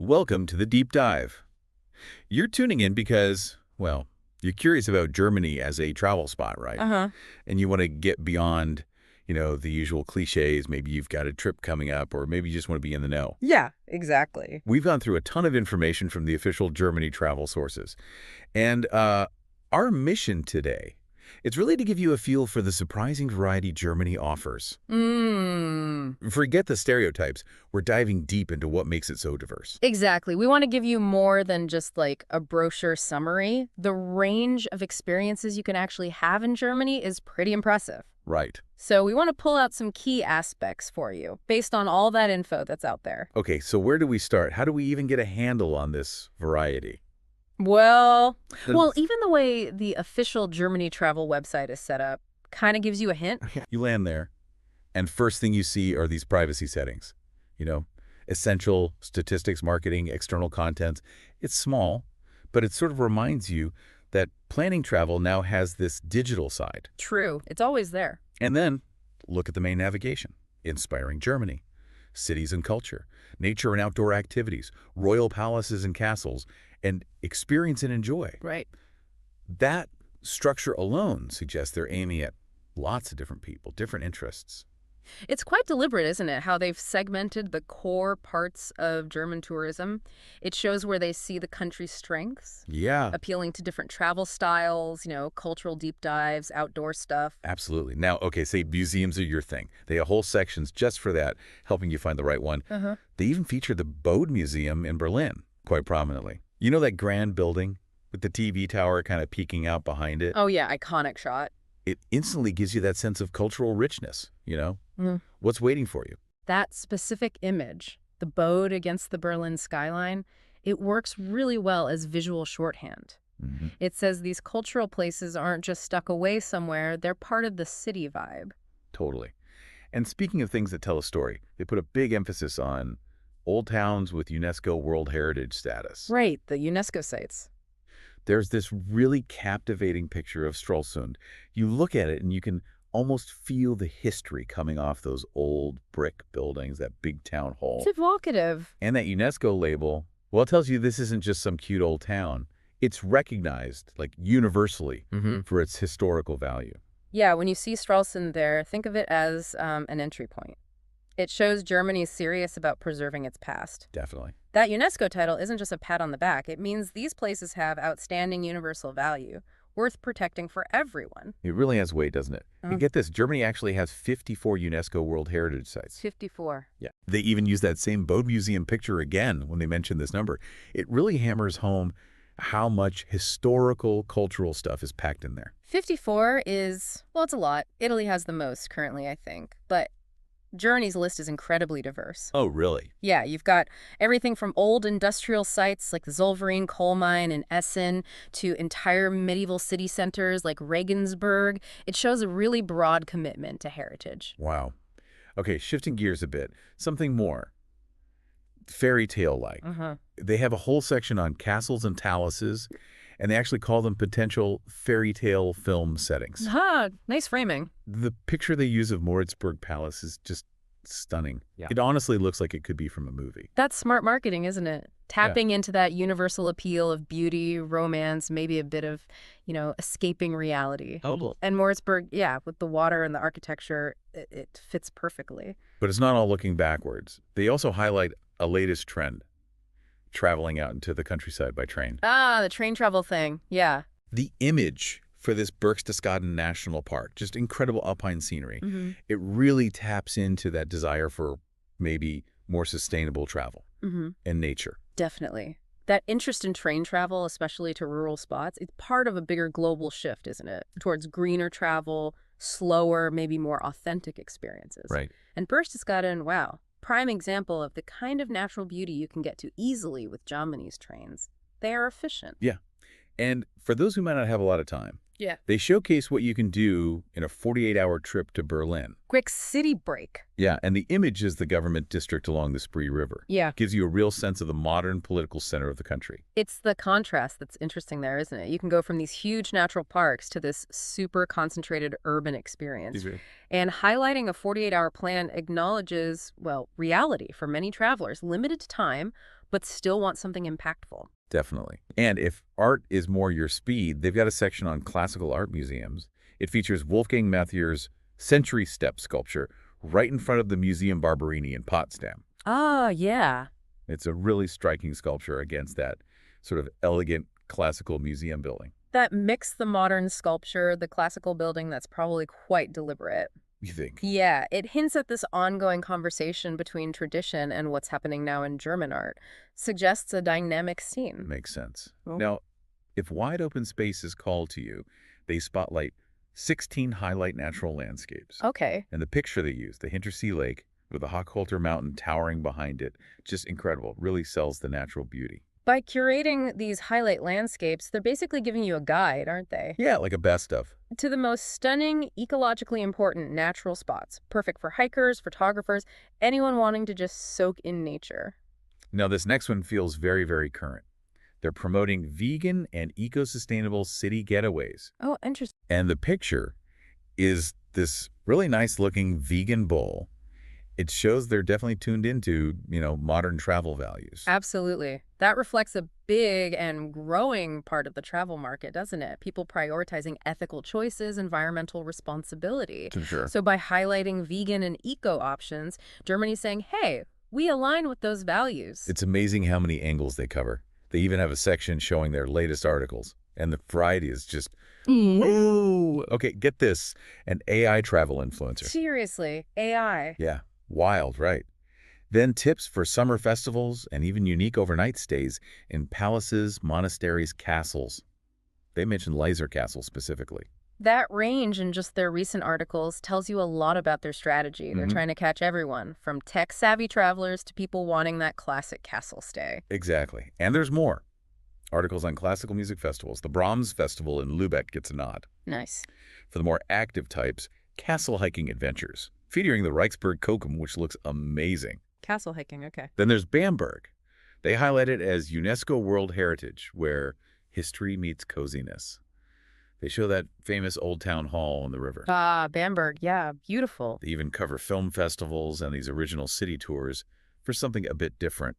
Welcome to the Deep Dive. You're tuning in because, well, you're curious about Germany as a travel spot, right? Uh-huh. And you want to get beyond, the usual cliches. Maybe you've got a trip coming up, or maybe you just want to be in the know. Yeah, exactly. We've gone through a ton of information from the official Germany travel sources. And our mission today, it's really to give you a feel for the surprising variety Germany offers. Forget the stereotypes. We're diving deep into what makes it so diverse. Exactly. We want to give you more than just like a brochure summary. The range of experiences you can actually have in Germany is pretty impressive. Right. So we want to pull out some key aspects for you based on all that info that's out there. Okay, so where do we start? How do we even get a handle on this variety? Well, The- even the way the official Germany travel website is set up kind of gives you a hint. You land there, and first thing you see are these privacy settings. Essential, statistics, marketing, external contents. It's small, but it sort of reminds you that planning travel now has this digital side. True. It's always there. And then look at the main navigation. Inspiring Germany. Cities and culture. Nature and outdoor activities. Royal palaces and castles. And experience and enjoy. Right. That structure alone suggests they're aiming at lots of different people, different interests. It's quite deliberate, isn't it, how they've segmented the core parts of German tourism. It shows where they see the country's strengths, Yeah, appealing to different travel styles, cultural deep dives, outdoor stuff. absolutely. Now, okay, say museums are your thing. They have whole sections just for that, helping you find the right one. Uh-huh. They even feature the Bode Museum in Berlin quite prominently. You know that grand building with the TV tower kind of peeking out behind it? Oh, yeah, iconic shot. It instantly gives you that sense of cultural richness. What's waiting for you? That specific image, the Bode against the Berlin skyline, it works really well as visual shorthand. It says these cultural places aren't just stuck away somewhere, they're part of the city vibe. Totally. And speaking of things that tell a story, they put a big emphasis on old towns with UNESCO World Heritage status. Right, the UNESCO sites. There's this really captivating picture of Stralsund. You look at it and you can almost feel the history coming off those old brick buildings, that big town hall. It's evocative. And that UNESCO label, well, it tells you this isn't just some cute old town. It's recognized, like, universally for its historical value. Yeah, when you see Stralsund there, think of it as an entry point. It shows Germany is serious about preserving its past. Definitely. That UNESCO title isn't just a pat on the back. It means these places have outstanding universal value, worth protecting for everyone. It really has weight, doesn't it? And get this, Germany actually has 54 UNESCO World Heritage Sites. 54. Yeah. They even use that same Bode Museum picture again when they mention this number. It really hammers home how much historical, cultural stuff is packed in there. 54 is, well, it's a lot. Italy has the most currently, I think. But Journey's list is incredibly diverse. Oh, really? Yeah, you've got everything from old industrial sites like the Zollverein coal mine in Essen to entire medieval city centers like Regensburg. It shows a really broad commitment to heritage. Wow. Okay, shifting gears a bit. Something more fairy tale-like. They have a whole section on castles and palaces, and they actually call them potential fairy tale film settings. Nice framing. The picture they use of Moritzburg Palace is just stunning. Yeah. It honestly looks like it could be from a movie. That's smart marketing, isn't it? Tapping into that universal appeal of beauty, romance, maybe a bit of, escaping reality. Total. And Moritzburg, yeah, with the water and the architecture, it fits perfectly. But it's not all looking backwards. They also highlight a latest trend, traveling out into the countryside by train. The train travel thing. Yeah. The image for this Berchtesgaden National Park, just incredible alpine scenery. It really taps into that desire for maybe more sustainable travel and nature. Definitely. That interest in train travel, especially to rural spots, it's part of a bigger global shift, isn't it? Towards greener travel, slower, maybe more authentic experiences. Right. And Berchtesgaden, wow, prime example of the kind of natural beauty you can get to easily with Germany's trains. They are efficient. Yeah. And for those who might not have a lot of time, Yeah. they showcase what you can do in a 48-hour trip to Berlin. Quick city break. Yeah, and the image is the government district along the Spree River. Yeah. Gives you a real sense of the modern political center of the country. It's the contrast that's interesting there, isn't it? You can go from these huge natural parks to this super concentrated urban experience. And highlighting a 48-hour plan acknowledges, well, reality for many travelers. Limited time, but still want something impactful. Definitely. And if art is more your speed, they've got a section on classical art museums. It features Wolfgang Matthier's Century Step sculpture right in front of the Museum Barberini in Potsdam. Ah, yeah. It's a really striking sculpture against that sort of elegant classical museum building. That mix the modern sculpture, the classical building, that's probably quite deliberate. You think? Yeah, it hints at this ongoing conversation between tradition and what's happening now in German art. Suggests a dynamic scene. Makes sense. Oh. Now, if wide open space is called to you, they spotlight 16 highlight natural landscapes. Okay. And the picture they use, the Hintersee Lake with the Hochholter Mountain towering behind it, just incredible. Really sells the natural beauty. By curating these highlight landscapes, they're basically giving you a guide, aren't they? Yeah, like a best of. To the most stunning, ecologically important natural spots. Perfect for hikers, photographers, anyone wanting to just soak in nature. Now, this next one feels very, very current. They're promoting vegan and eco-sustainable city getaways. Oh, interesting. And the picture is this really nice-looking vegan bowl. It shows they're definitely tuned into, modern travel values. Absolutely. That reflects a big and growing part of the travel market, doesn't it? People prioritizing ethical choices, environmental responsibility. For sure. So by highlighting vegan and eco options, Germany's saying, hey, we align with those values. It's amazing how many angles they cover. They even have a section showing their latest articles. And the variety is just, ooh. Okay, get this. An AI travel influencer. Seriously, AI. Yeah, wild, right? Then tips for summer festivals and even unique overnight stays in palaces, monasteries, castles. They mentioned Laser Castle specifically. That range in just their recent articles tells you a lot about their strategy. They're trying to catch everyone, from tech-savvy travelers to people wanting that classic castle stay. Exactly. And there's more. Articles on classical music festivals. The Brahms Festival in Lübeck gets a nod. Nice. For the more active types, castle hiking adventures, featuring the Reichsberg Kokum, which looks amazing. Castle hiking, okay. Then there's Bamberg. They highlight it as UNESCO World Heritage, where history meets coziness. They show that famous Old Town Hall on the river. Ah, Bamberg, yeah, beautiful. They even cover film festivals and these original city tours for something a bit different,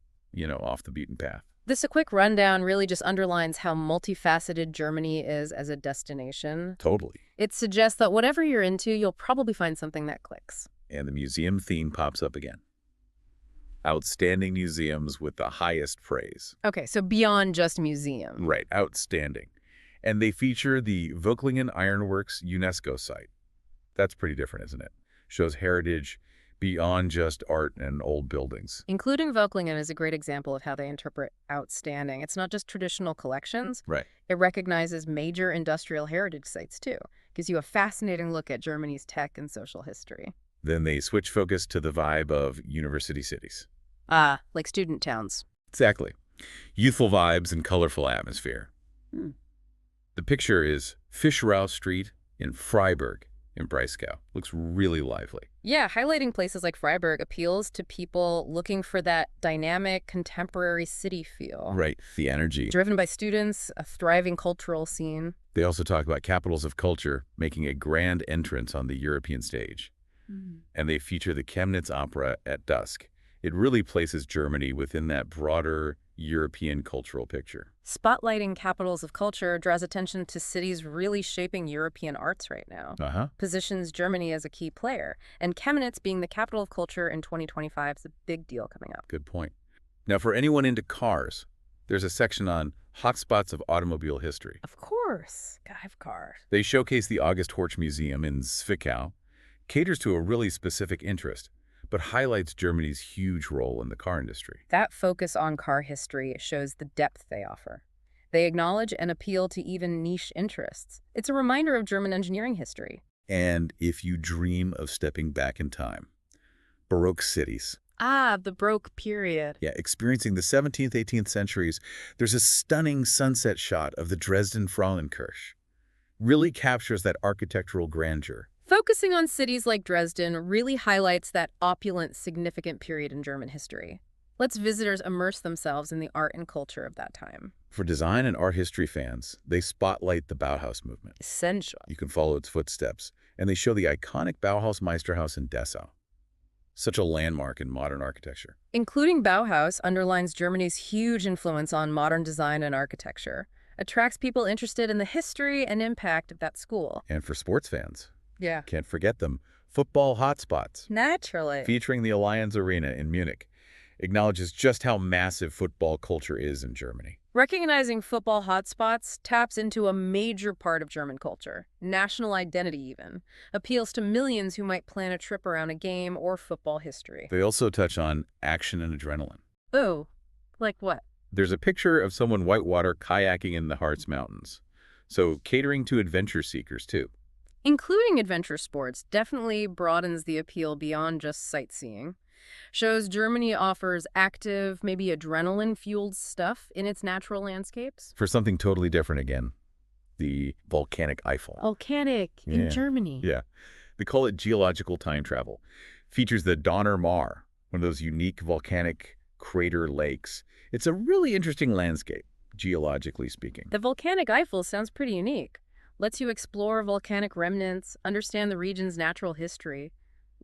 off the beaten path. This a quick rundown really just underlines how multifaceted Germany is as a destination. Totally. It suggests that whatever you're into, you'll probably find something that clicks. And the museum theme pops up again. Outstanding museums with the highest praise. Okay, so beyond just museum. Right, outstanding. And they feature the Völklingen Ironworks UNESCO site. That's pretty different, isn't it? Shows heritage beyond just art and old buildings. Including Völklingen is a great example of how they interpret outstanding. It's not just traditional collections. Right. It recognizes major industrial heritage sites, too. Gives you a fascinating look at Germany's tech and social history. Then they switch focus to the vibe of university cities. Ah, like student towns. Exactly. Youthful vibes and colorful atmosphere. The picture is Fischerau Street in Freiburg in Breisgau. Looks really lively. Yeah, highlighting places like Freiburg appeals to people looking for that dynamic, contemporary city feel. Right, the energy. Driven by students, a thriving cultural scene. They also talk about capitals of culture making a grand entrance on the European stage. And they feature the Chemnitz Opera at dusk. It really places Germany within that broader European cultural picture. Spotlighting capitals of culture draws attention to cities really shaping European arts right now. Positions Germany as a key player. And Chemnitz being the capital of culture in 2025 is a big deal coming up. Good point. Now, for anyone into cars, there's a section on hotspots of automobile history. Of course. I have cars. They showcase the August Horch Museum in Zwickau, caters to a really specific interest, but highlights Germany's huge role in the car industry. That focus on car history shows the depth they offer. They acknowledge and appeal to even niche interests. It's a reminder of German engineering history. And if you dream of stepping back in time, Baroque cities. Ah, the Baroque period. Yeah, experiencing the 17th, 18th centuries, there's a stunning sunset shot of the Dresden Frauenkirche. Really captures that architectural grandeur. Focusing on cities like Dresden really highlights that opulent, significant period in German history. Lets visitors immerse themselves in the art and culture of that time. For design and art history fans, they spotlight the Bauhaus movement. Essential. You can follow its footsteps, and they show the iconic Bauhaus Meisterhaus in Dessau. Such a landmark in modern architecture. Including Bauhaus underlines Germany's huge influence on modern design and architecture, attracts people interested in the history and impact of that school. And for sports fans, Yeah. can't forget them, football hotspots, Naturally. featuring the Allianz Arena in Munich, acknowledges just how massive football culture is in Germany. Recognizing football hotspots taps into a major part of German culture, national identity even, appeals to millions who might plan a trip around a game or football history. They also touch on action and adrenaline. Oh, like what? There's a picture of someone whitewater kayaking in the Harz Mountains, so catering to adventure seekers too. Including adventure sports definitely broadens the appeal beyond just sightseeing. Shows Germany offers active, maybe adrenaline-fueled stuff in its natural landscapes. For something totally different again, the volcanic Eiffel. Volcanic in Yeah. Germany. Yeah. They call it geological time travel. Features the Donner Mar, one of those unique volcanic crater lakes. It's a really interesting landscape, geologically speaking. The volcanic Eiffel sounds pretty unique. Lets you explore volcanic remnants, understand the region's natural history,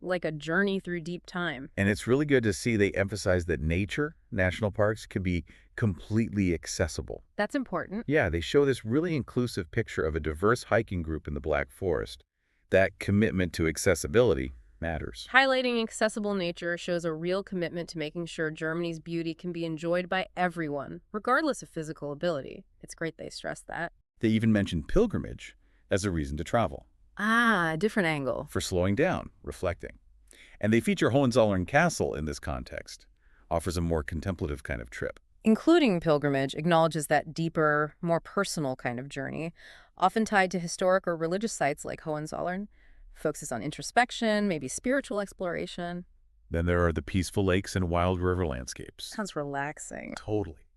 like a journey through deep time. And it's really good to see they emphasize that nature, national parks, can be completely accessible. That's important. Yeah, they show this really inclusive picture of a diverse hiking group in the Black Forest. That commitment to accessibility matters. Highlighting accessible nature shows a real commitment to making sure Germany's beauty can be enjoyed by everyone, regardless of physical ability. It's great they stress that. They even mention pilgrimage as a reason to travel, Ah, a different angle. for slowing down, reflecting. And they feature Hohenzollern Castle in this context, offers a more contemplative kind of trip. Including pilgrimage acknowledges that deeper, more personal kind of journey, often tied to historic or religious sites like Hohenzollern, focuses on introspection, maybe spiritual exploration. Then there are the peaceful lakes and wild river landscapes. Sounds relaxing. Totally.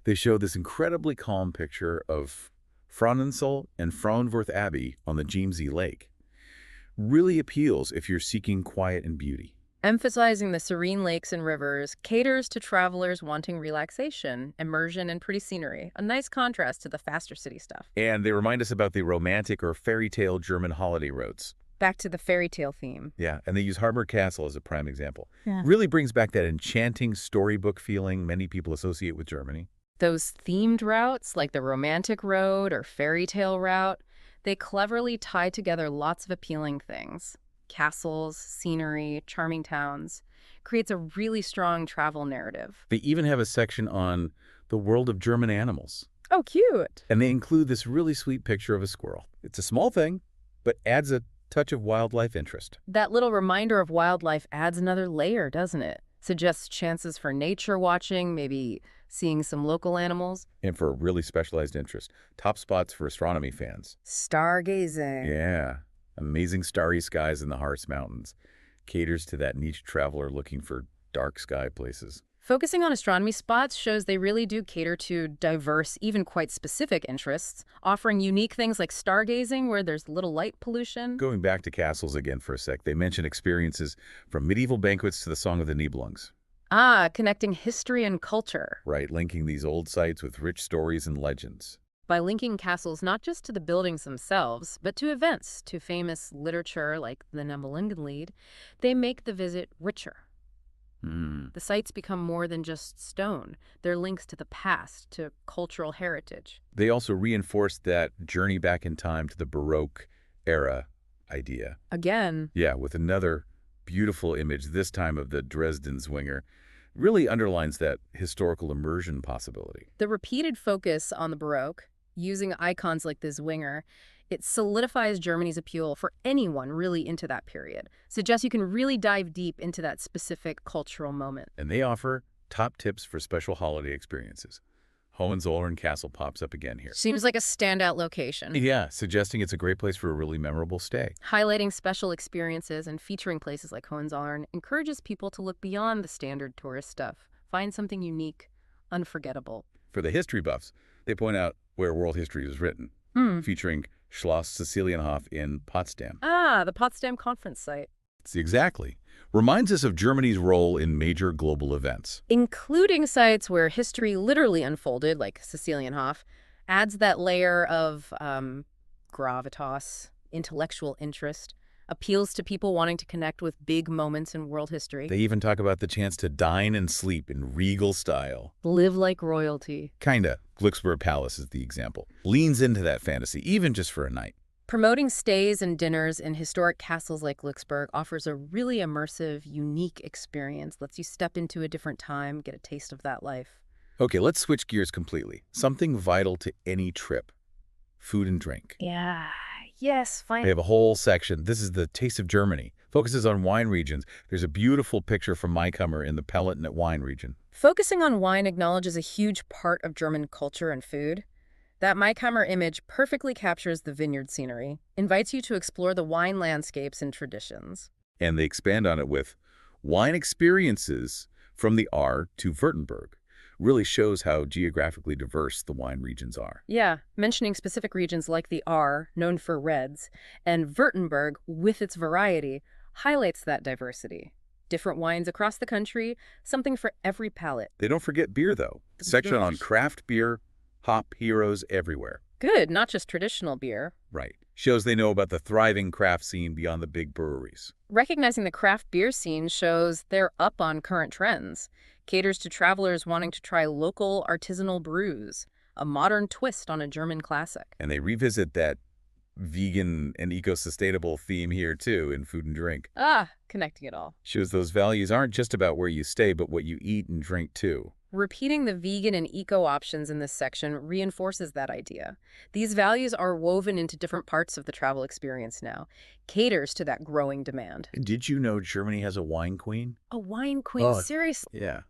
They show this incredibly calm picture of Frauenthal and Frauenworth Abbey on the Chiemsee Lake. Really appeals if you're seeking quiet and beauty. Emphasizing the serene lakes and rivers caters to travelers wanting relaxation, immersion, and pretty scenery, a nice contrast to the faster city stuff. And they remind us about the romantic or fairy tale German holiday roads. Back to the fairy tale theme. Yeah, and they use Harburg Castle as a prime example. Yeah. Really brings back that enchanting storybook feeling many people associate with Germany. Those themed routes, like the romantic road or fairy tale route, they cleverly tie together lots of appealing things. Castles, scenery, charming towns. Creates a really strong travel narrative. They even have a section on the world of German animals. Oh, cute. And they include this really sweet picture of a squirrel. It's a small thing, but adds a touch of wildlife interest. That little reminder of wildlife adds another layer, doesn't it? Suggests chances for nature watching, maybe seeing some local animals. And for a really specialized interest, top spots for astronomy fans. Stargazing. Yeah, amazing starry skies in the Harz Mountains. Caters to that niche traveler looking for dark sky places. Focusing on astronomy spots shows they really do cater to diverse, even quite specific interests, offering unique things like stargazing where there's little light pollution. Going back to castles again for a sec, they mention experiences from medieval banquets to the Song of the Nibelungs. Ah, connecting history and culture. Right, linking these old sites with rich stories and legends. By linking castles not just to the buildings themselves, but to events, to famous literature like the Nibelungenlied, they make the visit richer. The sites become more than just stone. They're links to the past, to cultural heritage. They also reinforce that journey back in time to the Baroque era idea. Again, Yeah, with another beautiful image, this time of the Dresden Zwinger, really underlines that historical immersion possibility. the repeated focus on the Baroque, using icons like the Zwinger, it solidifies Germany's appeal for anyone really into that period. Suggests you can really dive deep into that specific cultural moment. And they offer top tips for special holiday experiences. Hohenzollern Castle pops up again here. Seems like a standout location. Yeah, suggesting it's a great place for a really memorable stay. Highlighting special experiences and featuring places like Hohenzollern encourages people to look beyond the standard tourist stuff. Find something unique, unforgettable. For the history buffs, they point out where world history was written, featuring Schloss Cecilienhof in Potsdam. Ah, the Potsdam conference site. Exactly. Reminds us of Germany's role in major global events. Including sites where history literally unfolded, like Cecilienhof, adds that layer of gravitas, intellectual interest, appeals to people wanting to connect with big moments in world history. They even talk about the chance to dine and sleep in regal style. Live like royalty. Kinda. Glücksburg Palace is the example. Leans into that fantasy, even just for a night. Promoting stays and dinners in historic castles like Glücksburg offers a really immersive, unique experience, lets you step into a different time, get a taste of that life. Okay, let's switch gears completely. Something vital to any trip. Food and drink. Yeah, yes, They fine. have a whole section. This is the Taste of Germany. Focuses on wine regions. There's a beautiful picture from Maikammer in the Palatinate wine region. Focusing on wine acknowledges a huge part of German culture and food. That Maikammer image perfectly captures the vineyard scenery, invites you to explore the wine landscapes and traditions. And they expand on it with wine experiences from the Ahr to Württemberg. Really shows how geographically diverse the wine regions are. Yeah, mentioning specific regions like the Ahr, known for reds, and Württemberg, with its variety, highlights that diversity. Different wines across the country, something for every palate. They don't forget beer, though. Section on craft beer, hop heroes everywhere. Good, not just traditional beer. Right. Shows they know about the thriving craft scene beyond the big breweries. Recognizing the craft beer scene shows they're up on current trends. Caters to travelers wanting to try local artisanal brews, a modern twist on a German classic. And they revisit that vegan and eco-sustainable theme here, too, in food and drink. Connecting it all. Shows those values aren't just about where you stay, but what you eat and drink, too. Repeating the vegan and eco options in this section reinforces that idea. These values are woven into different parts of the travel experience now, caters to that growing demand. Did you know Germany has a wine queen? A wine queen, Oh, seriously? Yeah.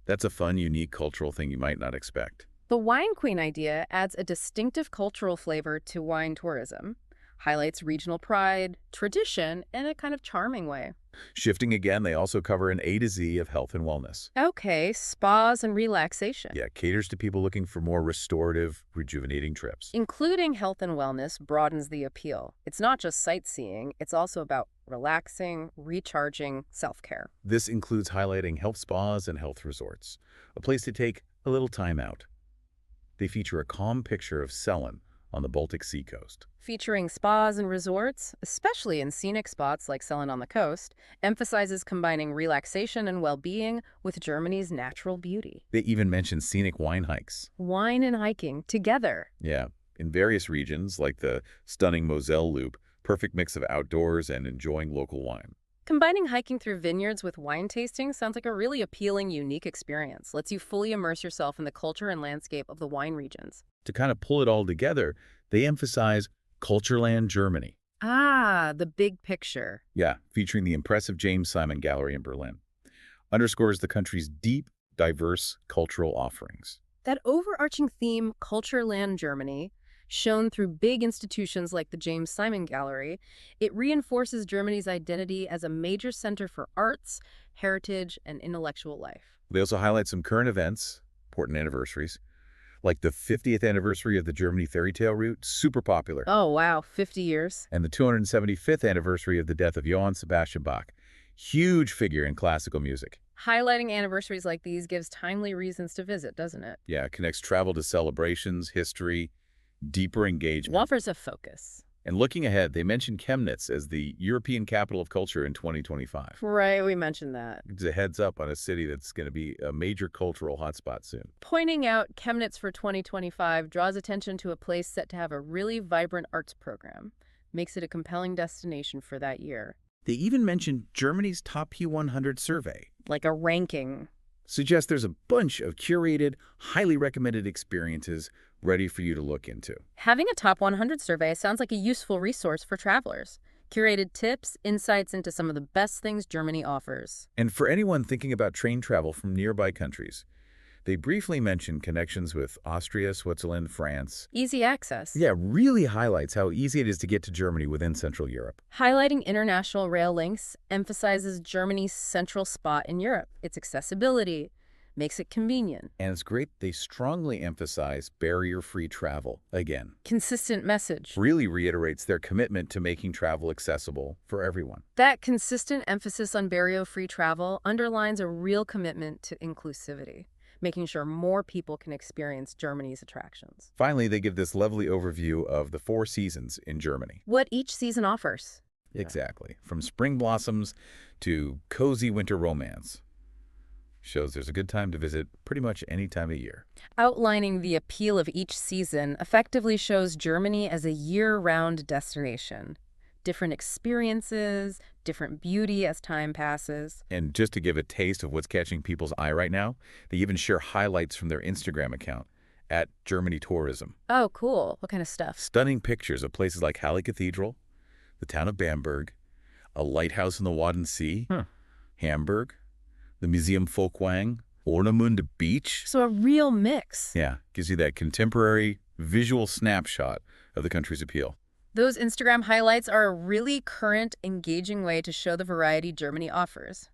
That's a fun, unique cultural thing you might not expect. The wine queen idea adds a distinctive cultural flavor to wine tourism, highlights regional pride, tradition, in a kind of charming way. Shifting again, they also cover an A to Z of health and wellness. Okay, spas and relaxation. Yeah, caters to people looking for more restorative, rejuvenating trips. Including health and wellness broadens the appeal. It's not just sightseeing, it's also about relaxing, recharging, self-care. This includes highlighting health spas and health resorts, a place to take a little time out. They feature a calm picture of Selen on the Baltic Sea coast. Featuring spas and resorts, especially in scenic spots like Selen on the coast, emphasizes combining relaxation and well-being with Germany's natural beauty. They even mention scenic wine hikes. Wine and hiking together. Yeah, in various regions, like the stunning Moselle Loop, perfect mix of outdoors and enjoying local wine. Combining hiking through vineyards with wine tasting sounds like a really appealing, unique experience. Lets you fully immerse yourself in the culture and landscape of the wine regions. To kind of pull it all together, they emphasize Cultureland Germany. The big picture. Yeah, featuring the impressive James Simon Gallery in Berlin. Underscores the country's deep, diverse cultural offerings. That overarching theme, Cultureland Germany, shown through big institutions like the James Simon Gallery, it reinforces Germany's identity as a major center for arts, heritage, and intellectual life. They also highlight some current events, important anniversaries, like the 50th anniversary of the Germany fairy tale route, super popular, Oh, wow, 50 years. and the 275th anniversary of the death of Johann Sebastian Bach, huge figure in classical music. Highlighting anniversaries like these gives timely reasons to visit, doesn't it? Yeah, it connects travel to celebrations, history, deeper engagement. Offers a focus. And looking ahead, they mention Chemnitz as the European Capital of Culture in 2025. Right, we mentioned that. It's a heads up on a city that's going to be a major cultural hotspot soon. Pointing out Chemnitz for 2025 draws attention to a place set to have a really vibrant arts program. Makes it a compelling destination for that year. They even mention Germany's Top P100 survey. Like a ranking. Suggests there's a bunch of curated, highly recommended experiences ready for you to look into. Having a top 100 survey sounds like a useful resource for travelers. Curated tips, insights into some of the best things Germany offers. And for anyone thinking about train travel from nearby countries, they briefly mention connections with Austria, Switzerland, France. Easy access. Yeah, really highlights how easy it is to get to Germany within Central Europe. Highlighting international rail links emphasizes Germany's central spot in Europe, its accessibility, makes it convenient. And it's great they strongly emphasize barrier-free travel again. Consistent message. Really reiterates their commitment to making travel accessible for everyone. That consistent emphasis on barrier-free travel underlines a real commitment to inclusivity, making sure more people can experience Germany's attractions. Finally, they give this lovely overview of the 4 seasons in Germany. What each season offers. Exactly. From spring blossoms to cozy winter romance. Shows there's a good time to visit pretty much any time of year. Outlining the appeal of each season effectively shows Germany as a year-round destination. Different experiences, different beauty as time passes. And just to give a taste of what's catching people's eye right now, they even share highlights from their Instagram account at Germany Tourism. Oh, cool. What kind of stuff? Stunning pictures of places like Halle Cathedral, the town of Bamberg, a lighthouse in the Wadden Sea, Hamburg, the Museum Folkwang, Ornemünde Beach. So a real mix. Yeah, gives you that contemporary visual snapshot of the country's appeal. Those Instagram highlights are a really current, engaging way to show the variety Germany offers.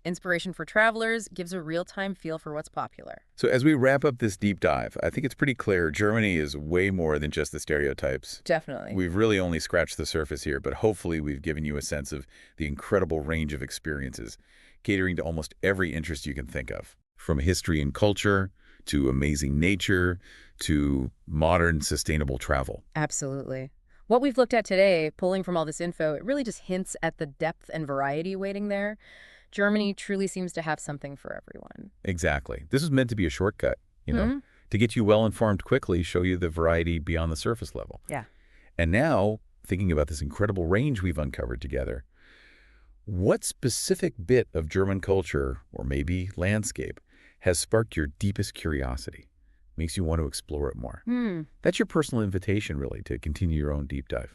Inspiration for travelers gives a real-time feel for what's popular. So as we wrap up this deep dive, I think it's pretty clear Germany is way more than just the stereotypes. Definitely. We've really only scratched the surface here, but hopefully we've given you a sense of the incredible range of experiences, catering to almost every interest you can think of. From history and culture, to amazing nature, to modern sustainable travel. Absolutely. What we've looked at today, pulling from all this info, it really just hints at the depth and variety waiting there. Germany truly seems to have something for everyone. Exactly. This is meant to be a shortcut, to get you well-informed quickly, show you the variety beyond the surface level. Yeah. And now, thinking about this incredible range we've uncovered together, what specific bit of German culture, or maybe landscape, has sparked your deepest curiosity? Makes you want to explore it more? That's your personal invitation, really, to continue your own deep dive.